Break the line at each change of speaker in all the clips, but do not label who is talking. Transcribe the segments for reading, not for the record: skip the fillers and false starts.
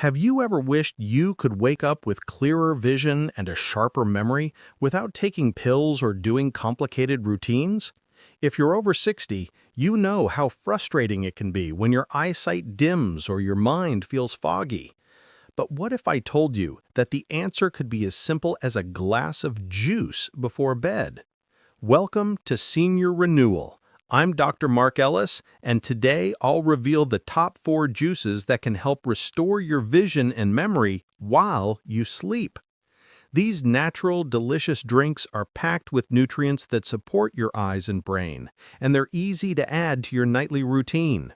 Have you ever wished you could wake up with clearer vision and a sharper memory without taking pills or doing complicated routines? If you're over 60, you know how frustrating it can be when your eyesight dims or your mind feels foggy. But what if I told you that the answer could be as simple as a glass of juice before bed? Welcome to Senior Renewal. I'm Dr. Mark Ellis, and today I'll reveal the top 4 juices that can help restore your vision and memory while you sleep. These natural, delicious drinks are packed with nutrients that support your eyes and brain, and they're easy to add to your nightly routine.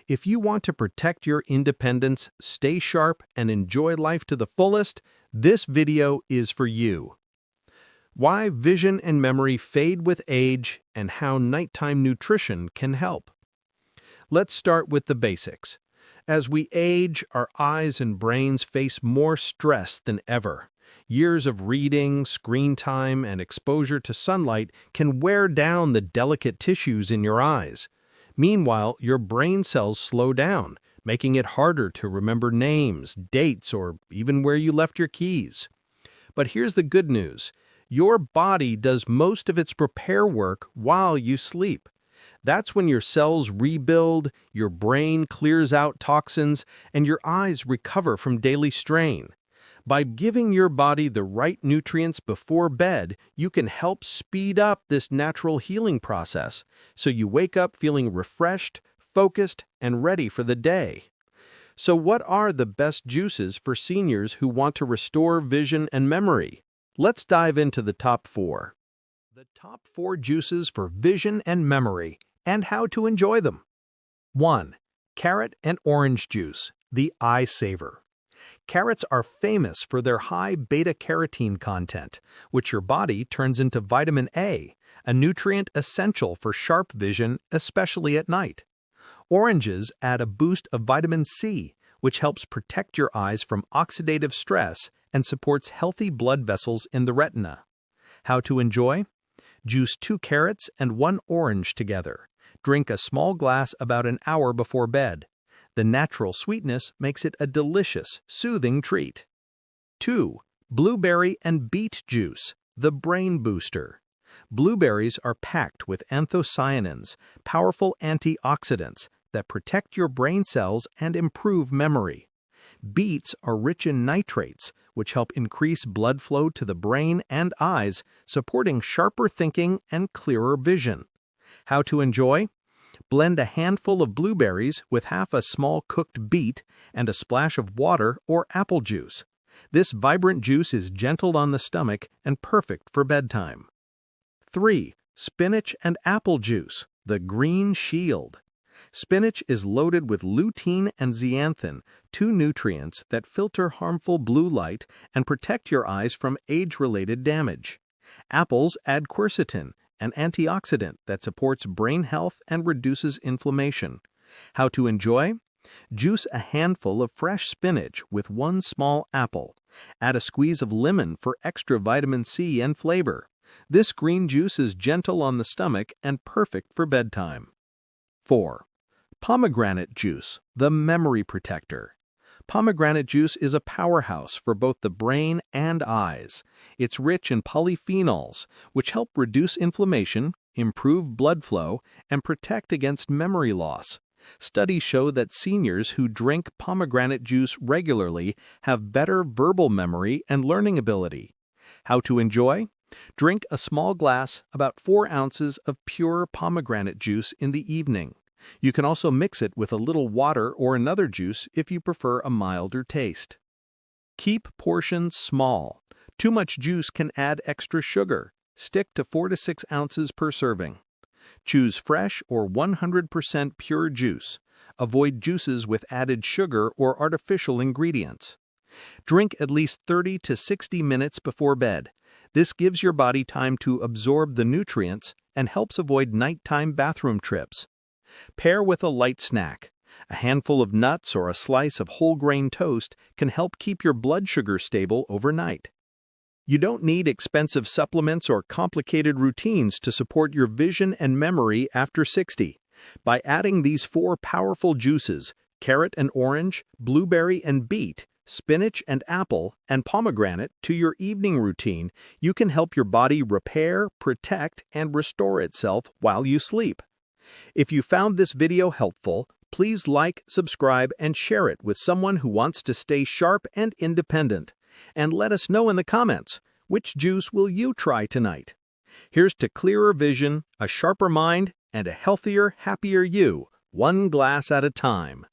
If you want to protect your independence, stay sharp, and enjoy life to the fullest, this video is for you. Why vision and memory fade with age and how nighttime nutrition can help. Let's start with the basics. As we age, our eyes and brains face more stress than ever. Years of reading, screen time, and exposure to sunlight can wear down the delicate tissues in your eyes. Meanwhile, your brain cells slow down, making it harder to remember names, dates, or even where you left your keys. But here's the good news. Your body does most of its repair work while you sleep. That's when your cells rebuild, your brain clears out toxins, and your eyes recover from daily strain. By giving your body the right nutrients before bed, you can help speed up this natural healing process, so you wake up feeling refreshed, focused, and ready for the day. So what are the best juices for seniors who want to restore vision and memory? Let's dive into the top 4. The top 4 juices for vision and memory, and how to enjoy them. 1. Carrot and orange juice, the eye saver. Carrots are famous for their high beta-carotene content, which your body turns into vitamin A, a nutrient essential for sharp vision, especially at night. Oranges add a boost of vitamin C, which helps protect your eyes from oxidative stress and supports healthy blood vessels in the retina. How to enjoy? Juice 2 carrots and 1 orange together. Drink a small glass about an hour before bed. The natural sweetness makes it a delicious, soothing treat. 2. Blueberry and beet juice, the brain booster. Blueberries are packed with anthocyanins, powerful antioxidants that protect your brain cells and improve memory. Beets are rich in nitrates, which help increase blood flow to the brain and eyes, supporting sharper thinking and clearer vision. How to enjoy? Blend a handful of blueberries with half a small cooked beet and a splash of water or apple juice. This vibrant juice is gentle on the stomach and perfect for bedtime. 3. Spinach and apple juice, the green shield. Spinach is loaded with lutein and zeaxanthin, 2 nutrients that filter harmful blue light and protect your eyes from age-related damage. Apples add quercetin, an antioxidant that supports brain health and reduces inflammation. How to enjoy? Juice a handful of fresh spinach with 1 small apple. Add a squeeze of lemon for extra vitamin C and flavor. This green juice is gentle on the stomach and perfect for bedtime. 4. Pomegranate juice, the memory protector. Pomegranate juice is a powerhouse for both the brain and eyes. It's rich in polyphenols, which help reduce inflammation, improve blood flow, and protect against memory loss. Studies show that seniors who drink pomegranate juice regularly have better verbal memory and learning ability. How to enjoy? Drink a small glass, about 4 ounces of pure pomegranate juice in the evening. You can also mix it with a little water or another juice if you prefer a milder taste. Keep portions small. Too much juice can add extra sugar. Stick to 4 to 6 ounces per serving. Choose fresh or 100% pure juice. Avoid juices with added sugar or artificial ingredients. Drink at least 30 to 60 minutes before bed. This gives your body time to absorb the nutrients and helps avoid nighttime bathroom trips. Pair with a light snack. A handful of nuts or a slice of whole grain toast can help keep your blood sugar stable overnight. You don't need expensive supplements or complicated routines to support your vision and memory after 60. By adding these 4 powerful juices, carrot and orange, blueberry and beet, spinach and apple, and pomegranate to your evening routine, you can help your body repair, protect, and restore itself while you sleep. If you found this video helpful, please like, subscribe, and share it with someone who wants to stay sharp and independent. And let us know in the comments, which juice will you try tonight? Here's to clearer vision, a sharper mind, and a healthier, happier you, one glass at a time.